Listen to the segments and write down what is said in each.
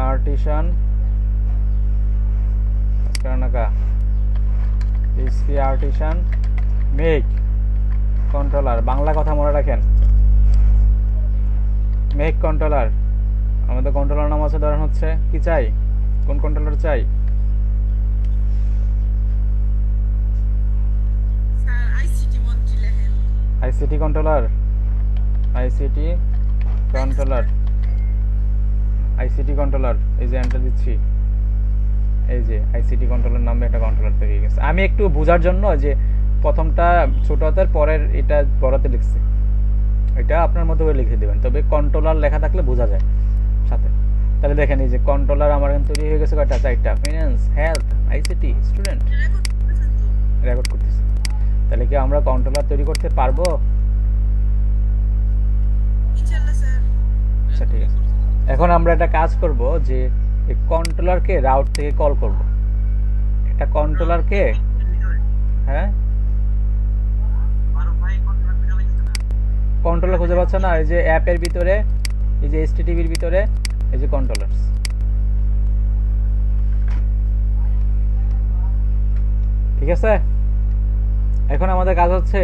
Artisan কারণকা পিসি artisan make controller, Bangla কথা মনে রাখেন, মেক কন্ট্রোলার। আমাদের কন্ট্রোলার নাম আছে, ধরেন হচ্ছে কি চাই, কোন কন্ট্রোলার চাই? ICT controller, ICT controller, ICT controller. এই যে এন্টার দিচ্ছি, এই যে আইসিটি কন্ট্রোলার নামে একটা কন্ট্রোলার তৈরি হয়ে গেছে। আমি একটু বোঝার জন্য যে প্রথমটা ছোট হাতের পরের এটা বড়তে লিখছি, এটা আপনার মতো করে লিখে দেবেন, তবে কন্ট্রোলার লেখা থাকলে বোঝা যায় সাথে। তাহলে দেখেন এই যে কন্ট্রোলার আমার এখন তৈরি হয়ে গেছে কয়টা, চারটা। Finance, health, ICT, student. Record করতেছি। তাহলে কি আমরা কন্ট্রোলার তৈরি করতে পারবো? আচ্ছা ঠিক আছে। এখন আমরা একটা কাজ করব যে এই কন্ট্রোলারকে রাউট থেকে কল করব। এটা কন্ট্রোলারকে, হ্যাঁ কন্ট্রোলার খুঁজে পাচ্ছ না? এই যে অ্যাপের ভিতরে, এই যে এসটিটিভির ভিতরে, এই যে কন্ট্রোলারস। ঠিক আছে, এখন আমাদের কাজ হচ্ছে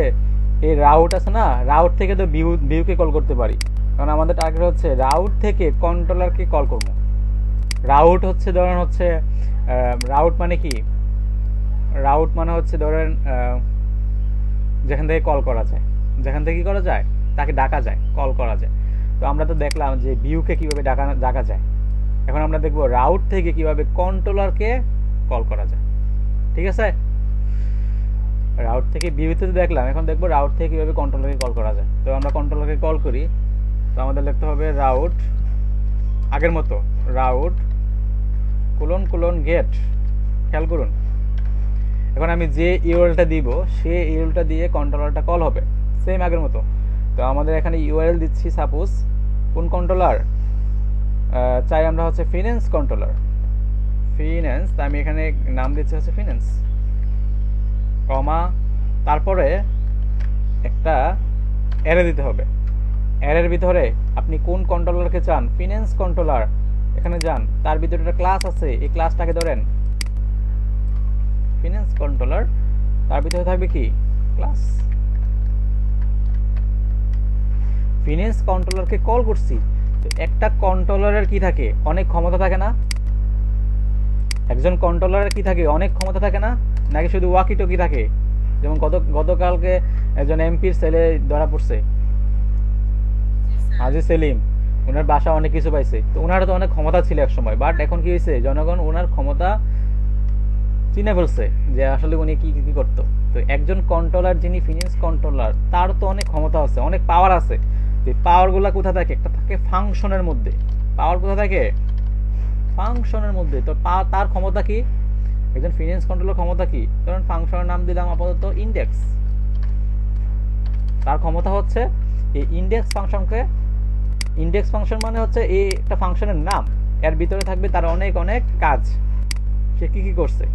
এই রাউট আছে না, রাউট থেকে তো ভিউকে কল করতে পারি, কারণ আমাদের টার্গেট হচ্ছে রাউট থেকে কন্ট্রোলারকে কল করব। রাউট হচ্ছে ধরেন হচ্ছে রাউট মানে কি, রাউট মানে হচ্ছে ধরেন যেখান থেকে কল করা যায়, যেখান থেকে কি করা যায়, তাকে ডাকা যায়, কল করা যায়। তো আমরা তো দেখলাম যে ভিউকে কিভাবে ডাকা যায়, এখন আমরা দেখব রাউট থেকে কিভাবে কন্ট্রোলারকে কল করা যায়। ঠিক আছে, রাউট থেকে ভিউতে তো দেখলাম, এখন দেখবো রাউট থেকে কিভাবে কন্ট্রোলারকে কল করা যায়। তো আমরা কন্ট্রোলারকে কল করি, তো আমাদের লিখতে হবে রাউট, আগের মতো রাউট কোলন কোলন গেট। খেয়াল করুন, এখন আমি যে ইউআরএলটা দিব সে ইউআরএলটা দিয়ে কন্ট্রোলারটা কল হবে, সেম আগের মতো। তো আমাদের এখানে ইউআরএল দিচ্ছি, সাপোজ কোন কন্ট্রোলার চাই আমরা, হচ্ছে ফিন্যান্স কন্ট্রোলার, ফিন্যান্স। তা আমি এখানে নাম দিচ্ছি হচ্ছে ফিন্যান্স, কমা, তারপরে একটা অ্যারে দিতে হবে। অ্যারের ভিতরে আপনি কোন কন্ট্রোলারকে চান, ফিন্যান্স কন্ট্রোলার, এখানে যান, তার ভিতরে একটা ক্লাস আছে, এই ক্লাসটাকে ধরেন ফিন্যান্স কন্ট্রোলার, তার ভিতরে থাকবে কি ক্লাস। ফিন্যান্স কন্ট্রোলারকে কল করছি, তো একটা কন্ট্রোলারের কি থাকে, অনেক ক্ষমতা থাকে না? একজন কন্ট্রোলারের কি থাকে, অনেক ক্ষমতা থাকে না? নাকি শুধু ওয়াকি টকি থাকে? যেমন গতকালকে একজন এমপির ছেলে ধরা পড়ছে, হাজি সেলিম, ওনার বাসা অনেক কিছু পাইছে, তো ওনার তো অনেক ক্ষমতা ছিল এক সময়, বাট এখন কি হয়েছে, জনগণ ওনার ক্ষমতা চিনে ফেলছে যে আসলে উনি কি কি করতো। তো একজন কন্ট্রোলার যিনি ফিন্যান্স কন্ট্রোলার, তার তো অনেক ক্ষমতা আছে, অনেক পাওয়ার আছে। পাওয়ার গুলা কোথা থাকে, একটা থাকে ফাংশনের মধ্যে। পাওয়ার কোথা থাকে, ফাংশনের মধ্যে। তো তার ক্ষমতা কি, একজন ফিন্যান্স কন্ট্রোলার ক্ষমতা কি, কারণ ফাংশনের নাম দিলাম আপাতত ইন্ডেক্স। তার ক্ষমতা হচ্ছে এই ইন্ডেক্স ফাংশনকে, ইন্ডেক্স ফাংশন মানে হচ্ছে এই একটা ফাংশনের নাম, এর ভিতরে থাকবে তার অনেক অনেক কাজ, সে কি কি করছে।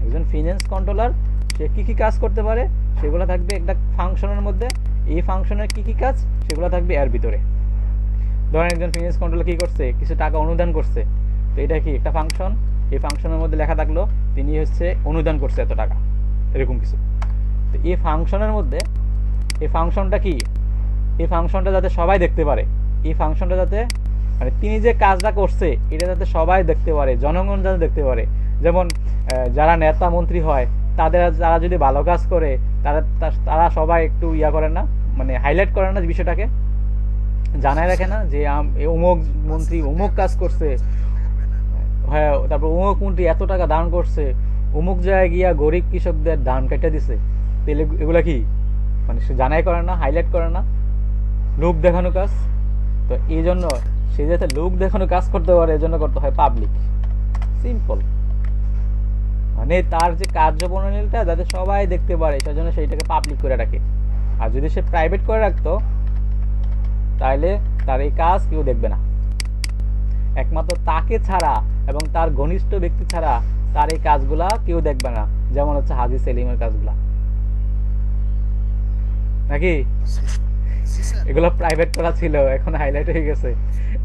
একজন ফিন্যান্স কন্ট্রোলার সে কি কি কাজ করতে পারে সেগুলো থাকবে একটা ফাংশনের মধ্যে, এই ফাংশনের কি কি কাজ সেগুলো থাকবে এর ভিতরে। ধরেন একজন ফিন্যান্স কন্ট্রোলার কি করছে, কিছু টাকা অনুদান করছে, তো এটা কি একটা ফাংশন, এই ফাংশনের মধ্যে লেখা থাকলো তিনি হচ্ছে অনুদান করছে এত টাকা, এরকম কিছু। তো এই ফাংশনের মধ্যে, এই ফাংশনটা কি, এই ফাংশনটা যাতে সবাই দেখতে পারে, এই ফাংশনটা যাতে মানে তিনি যে কাজটা করছে এটা যাতে সবাই দেখতে পারে, জনগণ যাতে দেখতে পারে। যেমন যারা নেতা মন্ত্রী হয় তারা যদি ভালো কাজ করে তারা সবাই একটু ইয়া করে না, মানে হাইলাইট করে না বিষয়টাকে, জানায় রাখে না যে অমুক মন্ত্রী অমুক কাজ করছে, হ্যাঁ, তারপর অমুক মন্ত্রী এত টাকা দান করছে, অমুক জায়গায় গিয়া গরিব কৃষকদের ধান কেটে দিছে। তাহলে এগুলা কি মানে সে জানাই করে না, হাইলাইট করে না, লোক দেখানো কাজ। তো এই জন্য সে যাতে লোক দেখানো কাজ করতে পারে এজন্য করতে হয় পাবলিক, সিম্পল। মানে তার যে কার্যপ্রণালীটা যাতে সবাই দেখতে পারে সেজন্য সেইটাকে পাবলিক করে রাখে। আর যদি সে প্রাইভেট করে রাখতো তাহলে তার এই কাজ কেউ দেখবে না, একমাত্র তাকে ছাড়া এবং তার ঘনিষ্ঠ ব্যক্তি ছাড়া তার এই কাজগুলা কেউ দেখবে না, যেমন হচ্ছে হাজি সেলিমের কাজগুলা, নাকি এগুলো প্রাইভেট করা ছিল, এখন হাইলাইট হয়ে গেছে।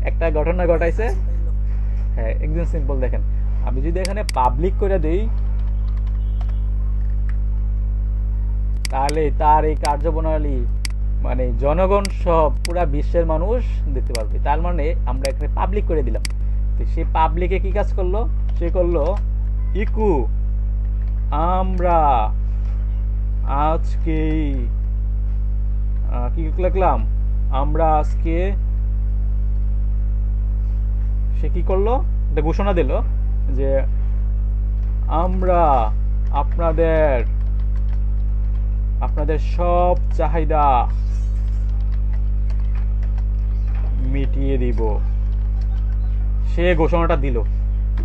একটা ঘটনা ঘটাইছে, হ্যাঁ একদম সিম্পল। দেখেন আমি যদি এখানে পাবলিক করে দিই তাহলে তার এই কার্যপ্রণালী মানে জনগণ সব পুরা বিশ্বের মানুষ দেখতে পারবে। তার মানে আমরা এখানে পাবলিক করে দিলাম। তো সে পাবলিকে কি কাজ করলো, সে করলো ইকু আমরা আজকে কি লিখলাম, আমরা আজকে, সে কি করলো একটা ঘোষণা দিল যে আমরা আপনাদের সব চাহিদা মিটিয়ে দিব। সে ঘোষণাটা দিল।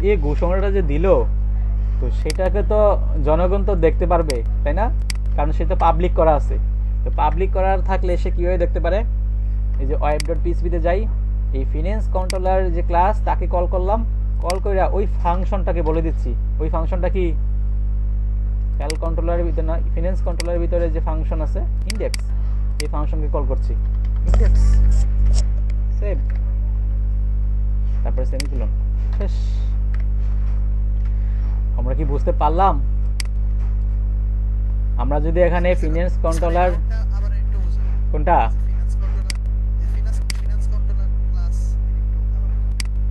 এই ঘোষণাটা যে দিল তো সেটাকে তো জনগণ তো দেখতে পারবে তাই না, কারণ সে তো পাবলিক করা আছে। তো পাবলিক করার থাকলে সে কিভাবে দেখতে পারে, এই যে web.php তে যাই, এই ফিন্যান্স কন্ট্রোলার যে ক্লাস তাকে কল করলাম, কল করে ওই ফাংশনটাকে বলে দিচ্ছি। ওই ফাংশনটা কি ক্যাল কন্ট্রোলারের ভিতরে না, ফিন্যান্স কন্ট্রোলারের ভিতরে যে ফাংশন আছে ইন্ডেক্স, এই ফাংশনকে কল করছি ইন্ডেক্স সেভ, তারপরে সেমিকোলন, শেষ। আমরা কি বুঝতে পারলাম? আমরা যদি এখানে ফিন্যান্স কন্ট্রোলার কোনটা,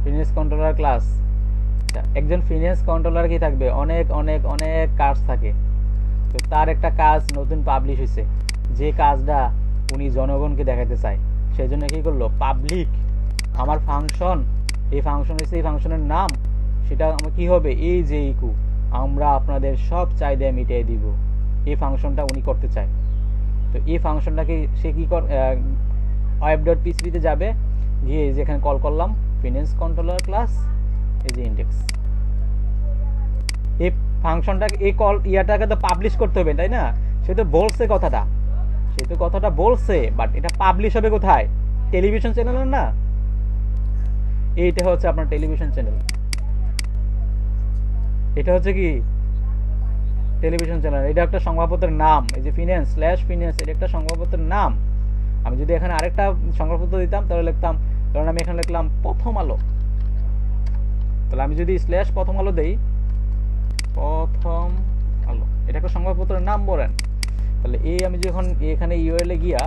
ফিন্যান্স কন্ট্রোলার ক্লাস, একজন ফিন্যান্স কন্ট্রোলার কি থাকবে, অনেক অনেক অনেক কাজ থাকে। তো তার একটা কাজ নতুন পাবলিশ হয়েছে, যে কাজটা উনি জনগণকে দেখাতে চায়, সেই জন্য কি করলো পাবলিক। আমার ফাংশন, এই ফাংশন হচ্ছে, এই ফাংশনের নাম, সেটা আমার কি হবে, এই যে ইকু আমরা আপনাদের সব চাহিদা মিটিয়ে দিব, এই ফাংশনটা উনি করতে চায়। তো এই ফাংশনটাকে সে কি web.php তে যাবে, গিয়ে যেখানে কল করলাম ফিন্যান্স কন্ট্রোলার ক্লাস, এই যে ইন্ডেক্স, এই ফাংশনটাকে এই কল ইয়াটাকে তো পাবলিশ করতে হবে তাই না। সে তো বলছে কথাটা, সে তো কথাটা বলছে, বাট এটা পাবলিশ হবে কোথায়, টেলিভিশন চ্যানেলে না। এইটা হচ্ছে আপনার টেলিভিশন চ্যানেল, এটা হচ্ছে কি টেলিভিশন চ্যানেল, এটা একটা সংবাদপত্রের নাম। এই যে ফিন্যান্স, এটা একটা সংবাদপত্রের নাম। আমি যদি এখানে আরেকটা সংবাদপত্র দিতাম তাহলে লিখতাম, কারণ আমি এখানে লিখলাম প্রথম আলো, তাহলে আমি যদি প্রথম আলো দেই, প্রথম আলো এটা একটা সংবাদপত্রের নাম বলেন, তাহলে এই আমি যখন এখানে ইউআরএল এ গিয়া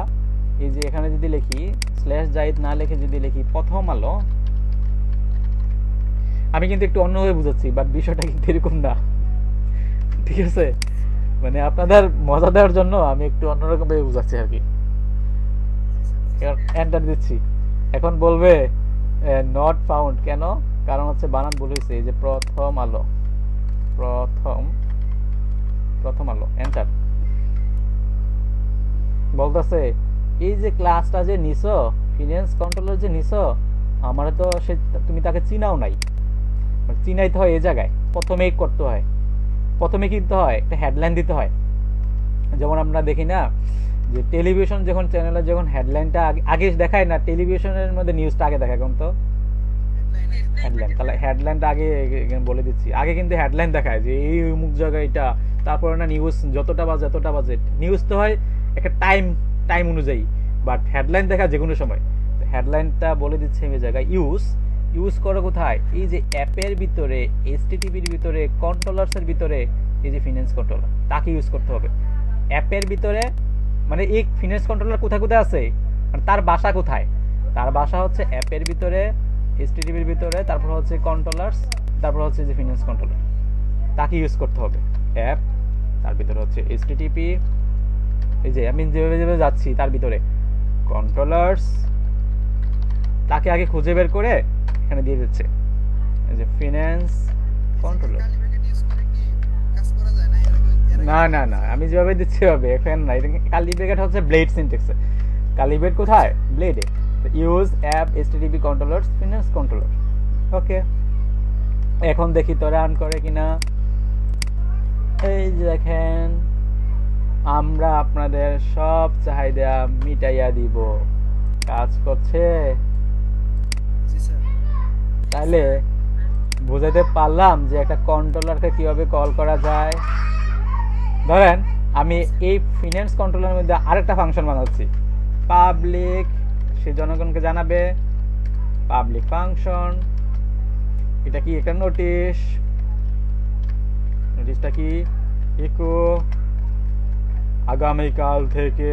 এই যে এখানে যদি লিখি /জাহিদ না লিখে যদি লিখি প্রথম আলো, আমি কিন্তু একটু অন্যভাবে বুঝাচ্ছি, বাট বিষয়টা কিন্তু এরকম না, ঠিক আছে। মানে আপনাদের মজা দেওয়ার জন্য আমি একটু অন্যরকম ভাবে বুঝাচ্ছি আর কি। এন্টার দিচ্ছি, এখন বলবে নট ফাউন্ড, কেন, কারণ হচ্ছে বানান ভুল হয়েছে। এই যে প্রথম আলো, প্রথম আলো, এন্টার। বলতেছে এই যে ক্লাসটা যে নিছো, ফিন্যান্স কন্ট্রোলার যে নিছো, আমার তো সে তুমি তাকে চিনাও নাই, চিনাইতে হয়। এই জায়গায় প্রথমেই করতে হয়, প্রথমে কিনতে হয় একটা হেডলাইন দিতে হয়। যেমন আমরা দেখি না যে টেলিভিশন যখন চ্যানেলে যখন হেডলাইনটা আগে দেখায় না, টেলিভিশনের মধ্যে নিউজটা আগে দেখায়, কোন তো হেডলাইন। তাহলে হেডলাইনটা আগে বলে দিচ্ছি, আগে কিন্তু হেডলাইন দেখায় যে এই অমুক জায়গায় এটা, তারপরে না নিউজ যতটা বাজে নিউজ তো হয় একটা টাইম অনুযায়ী, বাট হেডলাইন দেখা যে কোনো সময়। হেডলাইনটা বলে দিচ্ছে এই জায়গায় ইউজ করো কোথায়, এই যে অ্যাপের ভিতরে, HTTPর ভিতরে, কন্ট্রোলার্সের ভিতরে, এই যে ফিন্যান্স কন্ট্রোলার তাকে ইউজ করতে হবে অ্যাপের ভিতরে। মানে এই ফিন্যান্স কন্ট্রোলার কোথায় কোথায় আছে, মানে তার বাসা কোথায়, তার বাসা হচ্ছে অ্যাপের ভিতরে, HTTPর ভিতরে, তারপর হচ্ছে কন্ট্রোলার্স, তারপর হচ্ছে যে ফিন্যান্স কন্ট্রোলার, তাকে ইউজ করতে হবে। অ্যাপ, তার ভিতরে হচ্ছে HTTP, এই যে আমি যেভাবে যাচ্ছি তার ভিতরে কন্ট্রোলার্স, তাকে আগে খুঁজে বের করে এখানে দিয়ে দিচ্ছে এই যে ফিন্যান্স কন্ট্রোলার। না আমি যেভাবে দিচ্ছি হবে এখানে না, কালি ব্রেকেট হচ্ছে ব্লেড সিনট্যাক্সে, কালি ব্রেকেট কোথায়, ব্লেডে। Use app HTTP controllers finance controller, okay. এখন দেখি তো রান করে কিনা। এই যে দেখেন, আমরা আপনাদের সব চাহিদা মিটাইয়া দিব, কাজ করছে। তাহলে বুঝাইতে পারলাম যে একটা কন্ট্রোলারকে কিভাবে কল করা যায়। ধরেন আমি এই ফিন্যান্স কন্ট্রোলারের মধ্যে আরেকটা ফাংশন বানাচ্ছি, পাবলিক, সে জনগণকে জানাবে, পাবলিক ফাংশন এটা কি একটা নোটিশ, নোটিশটা কি ইকো আগামীকাল থেকে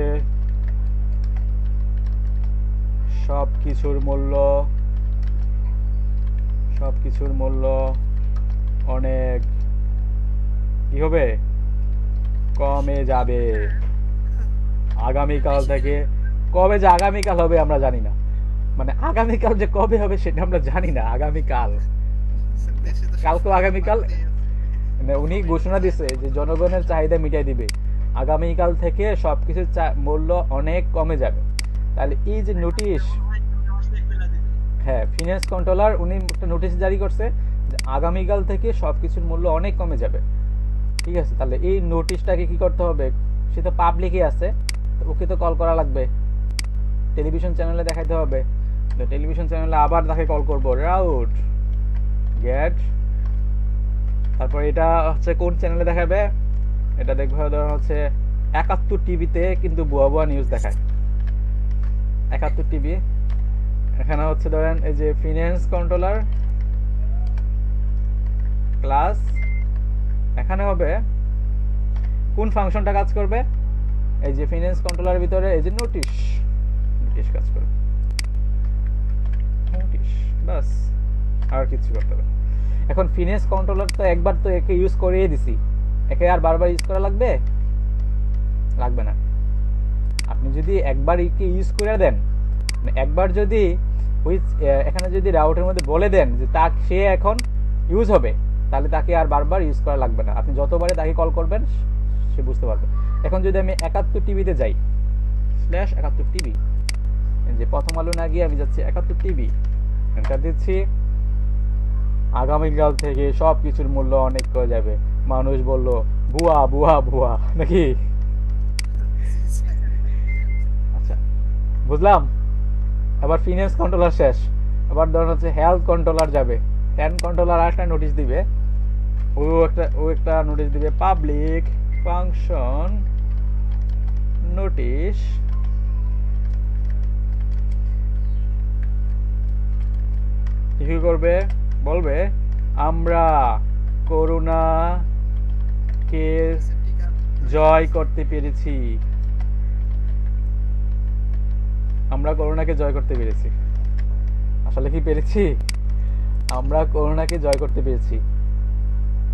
সবকিছুর মূল্য অনেক কি হবে, কমে যাবে। আগামীকাল থেকে, কবে যে আগামীকাল হবে আমরা জানি না, মানে আগামীকাল যে কবে হবে সেটা আমরা জানি না। আগামীকাল, কালকে আগামীকাল, মানে উনি ঘোষণা দিছে যে জনগণের চাহিদা মিটাই দিবে, আগামীকাল থেকে সবকিছুর মূল্য অনেক কমে যাবে। তাহলে এই যে নোটিশ, হ্যাঁ ফিনান্স কন্ট্রোলার উনি একটা নোটিশ জারি করছে যে আগামীকাল থেকে সবকিছুর মূল্য অনেক কমে যাবে, ঠিক আছে। তাহলে এই নোটিশটাকে কি করতে হবে, সে তো পাবলিকই আছে, তো ওকে তো কল করা লাগবে, টেলিভিশন চ্যানেলে দেখাইতে হবে। তো টেলিভিশন চ্যানেলে আবার তাকে কল করবো, রাউট গেট, তারপর এটা হচ্ছে কোন চ্যানেলে দেখাবে, এটা দেখবে ধরুন হচ্ছে 71 টিভিতে, কিন্তু ভুয়া নিউজ দেখায় 71 টিভি। এখানে হচ্ছে ধরেন এই যে ফিনান্স কন্ট্রোলার ক্লাস, এখানে হবে কোন ফাংশনটা কাজ করবে, এই যে ফিনান্স কন্ট্রোলারের ভিতরে এই যে নোটিশ কাজ করবে, নোটিশ, বাস, আর কিছু করতে হবে। এখন ফিনান্স কন্ট্রোলার তো একবার তো একে ইউজ করিয়ে দিছি, একে আর বারবার ইউজ করা লাগবে না। আপনি যদি একবার একে ইউজ করে দেন, একবার যদি ওই এখানে যদি রাউটের মধ্যে বলে দেন যে সে এখন ইউজ হবে, তাহলে তাকে আর বারবার ইউজ করা লাগবে না। আপনি যতবারে তাকে কল করবেন সে বুঝতে পারবে। এখন যদি আমি 71 টিভিতে যাই, /71 টিভি, যে প্রথম আলো না গিয়ে আমি যাচ্ছি 71 টিভি, এন্টার দিচ্ছি, আগামীকাল থেকে সবকিছুর মূল্য অনেক কমে যাবে। মানুষ বলল ভুয়া নাকি? আচ্ছা বুঝলাম। আবার ফিনান্স কন্ট্রোলার শেষ, আবার ধরুন হচ্ছে হেলথ কন্ট্রোলার যাবে, হেলথ কন্ট্রোলার একটা নোটিশ দিবে, ও একটা নোটিশ দিবে, পাবলিক ফাংশন নোটিশ, কি করবে, বলবে আমরা করোনাকে জয় করতে পেরেছি, আসলে কি পেরেছি? আমরা করোনাকে জয় করতে পেরেছি,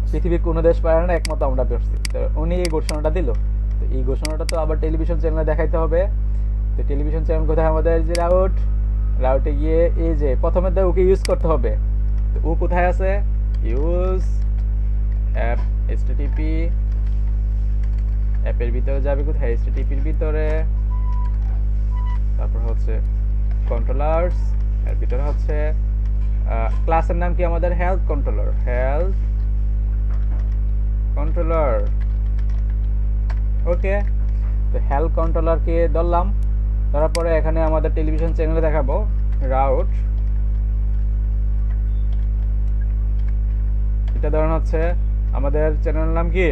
পৃথিবীর কোনো দেশ পারে না, একমাত্র আমরা পেরেছি। তো উনি এই ঘোষণাটা দিল, তো এই ঘোষণাটা তো আবার টেলিভিশন চ্যানেলে দেখাইতে হবে। তো টেলিভিশন চ্যানেল কোথায়, আমাদের যে রাউটে গিয়ে এই যে প্রথমে তো ওকে ইউজ করতে হবে, তো ও কোথায় আছে, ইউজ অ্যাপ, HTTP অ্যাপের ভিতরে যাবে, কোথায়, HTTP এর ভিতরে, তারপর হচ্ছে কন্ট্রোলার্স, এর ভিতরে হচ্ছে ক্লাসের নাম কি আমাদের, হেলথ কন্ট্রোলার, ওকে। তো হেলথ কন্ট্রোলারকে ধরলাম, ধরার পরে এখানে আমাদের টেলিভিশন চ্যানেলে দেখাবো রাউট, এটা ধরেন হচ্ছে আমাদের চ্যানেলের নাম কি,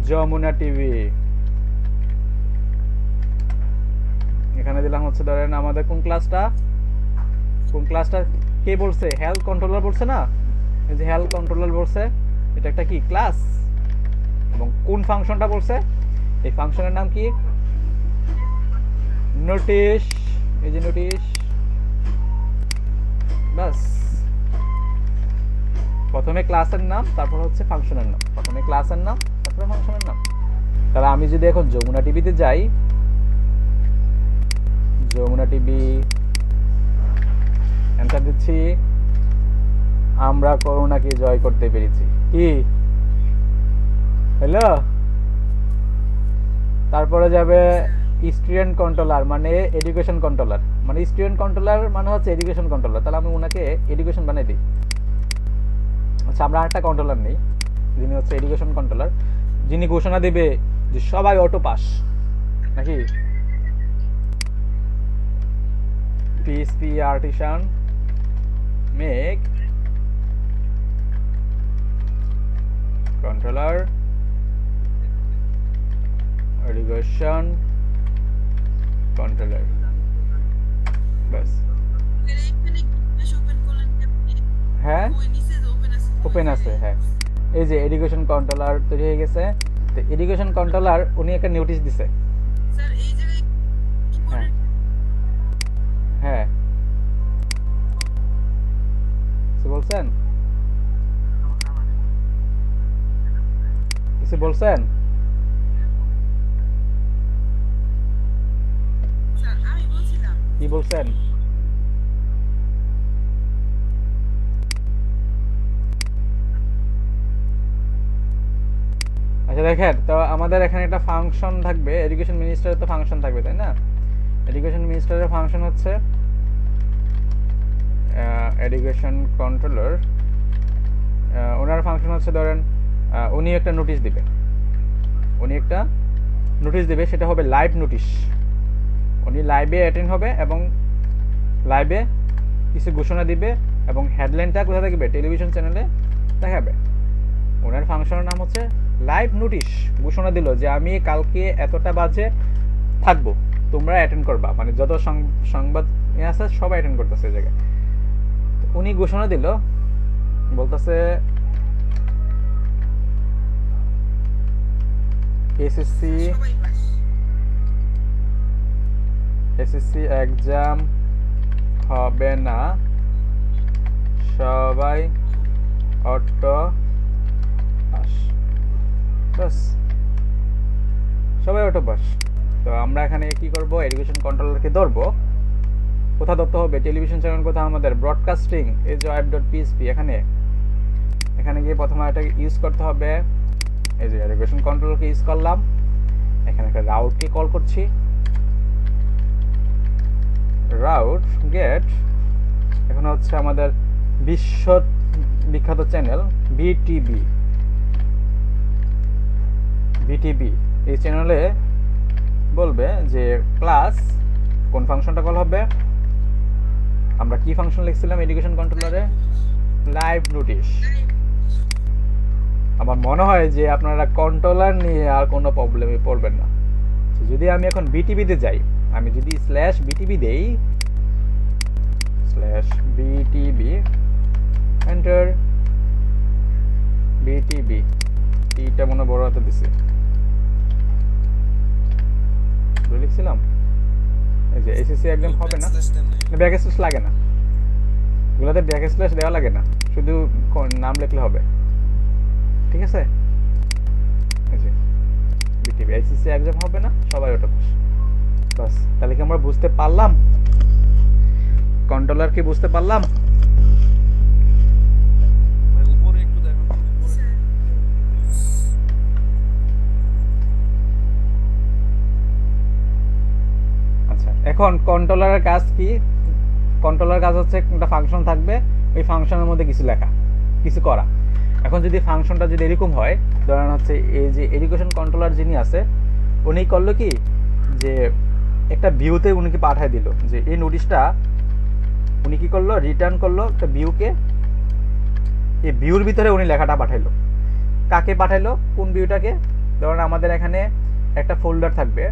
যমুনা টিভি। এখানে দিলাম হচ্ছে ধরেন আমাদের কোন ক্লাসটা কে বলছে, হেলথ কন্ট্রোলার বলছে না, এই যে হেলথ কন্ট্রোলার বলছে, এটা একটা কি ক্লাস, এবং কোন ফাংশনটা বলছে, এই ফাংশনের নাম কি, নোটিশ, এই যে নোটিশ, বাস। প্রথমে ক্লাসের নাম, তারপর হচ্ছে ফাংশনের নাম, প্রথমে ক্লাসের নাম, তারপরে ফাংশনের নাম। তাহলে আমি যদি এখন যমুনা টিভিতে যাই, যমুনা টিভি এন্টার দিচ্ছি, আমরা করোনাকে জয় করতে পেরেছি, কি হ্যালো। তারপরে যাবে স্টুডেন্ট কন্ট্রোলার, মানে এডুকেশন কন্ট্রোলার, মানে স্টুডেন্ট কন্ট্রোলার মানে হচ্ছে এডুকেশন কন্ট্রোলার, তাহলে আমি ওনাকে এডুকেশন বানাই দিই। আচ্ছা, আমরা একটা কন্ট্রোলার নেই, যিনি হচ্ছে এডুকেশন কন্ট্রোলার, যিনি ঘোষণা দেবে যে সবাই অটো পাস, নাকি PHP artisan make controller education controller, বাস। ওপেন আছে, হ্যাঁ। এই যে এডুকেশন কন্ট্রোলার তৈরি হয়ে গেছে। তো এডুকেশন কন্ট্রোলার উনি একটা নোটিশ দিছে। স্যার এই জায়গায় কি হ্যাঁ করে হ্যাঁ কিছু বলছেন, কিছু বলছেন? স্যার আমি বলছিলাম কি বলছেন? আচ্ছা দেখেন, তো আমাদের এখানে একটা ফাংশন থাকবে, এডুকেশন মিনিস্টারের তো ফাংশন থাকবে তাই না? এডুকেশন মিনিস্টারের ফাংশন হচ্ছে এডুকেশন কন্ট্রোলার। ওনার ফাংশন হচ্ছে ধরেন উনি একটা নোটিশ দিবে, উনি একটা নোটিশ দিবে, সেটা হবে লাইভ নোটিশ। উনি লাইভে অ্যাটেন্ড হবে এবং লাইভে কিছু ঘোষণা দিবে এবং হেডলাইনটা কোথায় থাকবে, টেলিভিশন চ্যানেলে দেখাবে। ওনার ফাংশনের নাম হচ্ছে লাইভ নোটিশ। ঘোষণা দিল যে আমি কালকে এতটা বাজে থাকবো, তোমরা অ্যাটেন্ড করবা, মানে যত সংবাদ আছে সবাই অ্যাটেন্ড করতেছে এই জায়গায়। উনি ঘোষণা দিল, বলতেছে এসএসসি সবাই পাস এসএসসি এক্সাম হবে না, সবাই অটো পাস। বাস, সবাই অটো পাস। তো আমরা এখানে কি করব, এডুকেশন কন্ট্রোলারকে ধরবো। কোথা ধরতে হবে, টেলিভিশন চ্যানেল কোথা, আমাদের ব্রডকাস্টিং AJOIP.PHP, এখানে এখানে গিয়ে প্রথমে এটা ইউজ করতে হবে। এই যে এডুকেশন কন্ট্রোলারকে ইউজ করলাম, এখানে একটা রাউটকে কল করছি, রাউট গেট। এখন হচ্ছে আমাদের বিশ্ব বিখ্যাত চ্যানেল বিটিভি, এই চ্যানেলে বলবে যে ক্লাস, কোন ফাংশনটা কল হবে, আমরা কি ফাংশন লিখছিলাম এডুকেশন কন্ট্রোলারে, লাইভ নোটিশ। আমার মনে হয় যে আপনারা কন্ট্রোলার নিয়ে আর কোনো প্রবলেমে পড়বেন না। যদি আমি এখন বিটিভিতে যাই, আমি যদি /BTV দেই, /BTV এন্টার, বিটিভি, টিটা মনে বড় হাতে দিছি, লিখছিলাম। এই যে এসএসসি একদম হবে না, ব্যাকস্ল্যাশ লাগে না, এগুলোতে ব্যাকস্ল্যাশ দেওয়া লাগে না, শুধু নাম লিখলে হবে, ঠিক আছে? এই যে বিটিভি, এসএসসি এক্সাম হবে না, সবাই ওটা পাস। বাস, তাহলে কি আমরা বুঝতে পারলাম, কন্ট্রোলার কি বুঝতে পারলাম? উপরে একটু দেখো উপরে। আচ্ছা, এখন কন্ট্রোলারের কাজ কি? কন্ট্রোলার কাজ হচ্ছে একটা ফাংশন থাকবে, ওই ফাংশনের মধ্যে কিছু লেখা, কিছু করা। এখন যদি ফাংশনটা যদি এরকম হয়, ধরেন হচ্ছে এই যে এডুকেশন কন্ট্রোলার যিনি আছে, উনি করলো কি যে একটা ভিউতে উনিকে পাঠায় দিল যে এই নোটিশটা, উনি কি করলো, রিটার্ন করলো একটা ভিউকে, এই ভিউর ভিতরে উনি লেখাটা পাঠাইলো। কাকে পাঠাইলো, কোন ভিউটাকে? ধরেন আমাদের এখানে একটা ফোল্ডার থাকবে,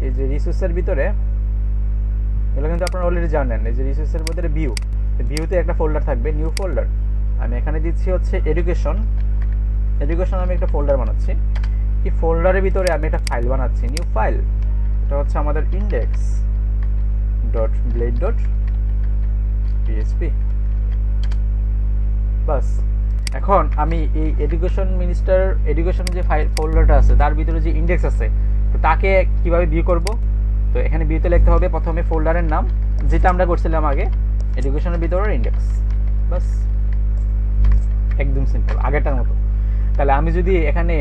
এই যে রিসোর্সের ভিতরে, এগুলো কিন্তু আপনারা অলরেডি জানেন, এই যে রিসোর্সের ভিতরে ভিউতে একটা ফোল্ডার থাকবে, নিউ ফোল্ডার। আমি এখানে দিচ্ছি হচ্ছে এডুকেশন, আমি একটা ফোল্ডার বানাচ্ছি। এই ফোল্ডারের ভিতরে আমি একটা ফাইল বানাচ্ছি, নিউ ফাইল। এটা হচ্ছে আমাদের index.blade.php। বাস, এখন আমি এই এডুকেশন যে ফাইল ফোল্ডারটা আছে তার ভিতরে যে ইন্ডেক্স আছে, তো তাকে কিভাবে ভিউ করব? তো এখানে ভিউতে লিখতে হবে প্রথমে ফোল্ডারের নাম, যেটা আমরা করছিলাম আগে, এডুকেশনের ভিতরে ইন্ডেক্স। বাস, একদম সিম্পল, আগেরটার মতো। তাহলে আমি যদি এখানে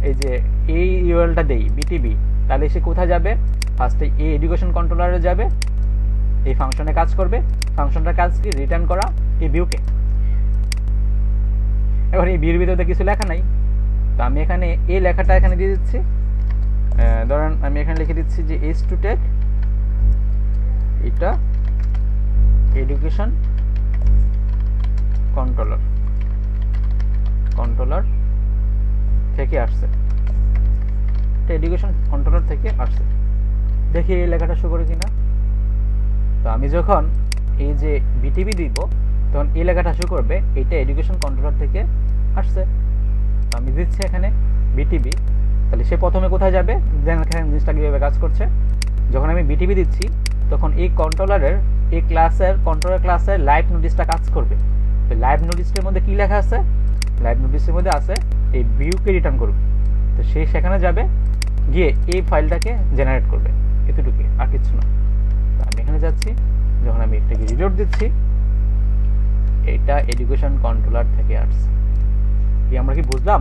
এই যে এই ইউআরএলটা দেই বিটিভি, তাহলে সে কোথায় যাবে? ফার্স্টে এই এডুকেশন কন্ট্রোলারে যাবে, এই ফাংশনে কাজ করবে। ফাংশনটার কাজ কি? রিটার্ন করা এই ভিউকে। এখন এই ভিউর ভিতরে কিছু লেখা নাই, তো আমি এখানে এই লেখাটা এখানে দিয়ে দিচ্ছি। ধরেন আমি এখানে লিখে দিচ্ছি যে h2tech, এটা এডুকেশন কন্ট্রোলার থেকে আসছে, এটা এডুকেশন কন্ট্রোলার থেকে আসছে। দেখি এই লেখাটা শো করে কিনা। তো আমি যখন এই যে বিটিভি দিব, তখন এই লেখাটা শো করবে, এটা এডুকেশন কন্ট্রোলার থেকে আসছে, তো আমি দিচ্ছি এখানে বিটিবি। তাহলে সে প্রথমে কোথায় যাবে, এখানে জিনিসটা কীভাবে কাজ করছে, যখন আমি বিটিবি দিচ্ছি তখন এই কন্ট্রোলারের এই কন্ট্রোলার ক্লাসের লাইভ নোটিশটা কাজ করবে। তো লাইভ নোটিশটার মধ্যে কি লেখা আছে, লাইভ নোটিশের মধ্যে আছে এই ভিউকে রিটার্ন করবে। তো সে সেখানে যাবে, গিয়ে এই ফাইলটাকে জেনারেট করবে, এতটুকু, আর কিছু না। তো আমি এখানে যাচ্ছি, যখন আমি এটাকে রিলোড দিচ্ছি, এটা এডুকেশন কন্ট্রোলার থেকে আসছে। কি আমরা কি বুঝলাম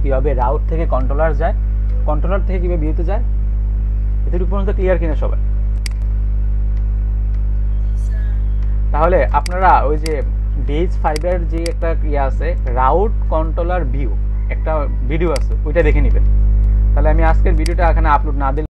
কিভাবে রাউট থেকে কন্ট্রোলার যায়, কন্ট্রোলার থেকে কিভাবে ভিউতে যায়? এতটুকু পর্যন্ত ক্লিয়ার কিনা সবাই? স্যার তাহলে আপনারা ওই যে বেজ 5 এর যে একটা ইয়ে আছে, রাউট কন্ট্রোলার ভিউ, একটা ভিডিও আছে, ওইটা দেখে নেবেন। তাহলে আমি আজকের ভিডিওটা এখানে আপলোড না দিলে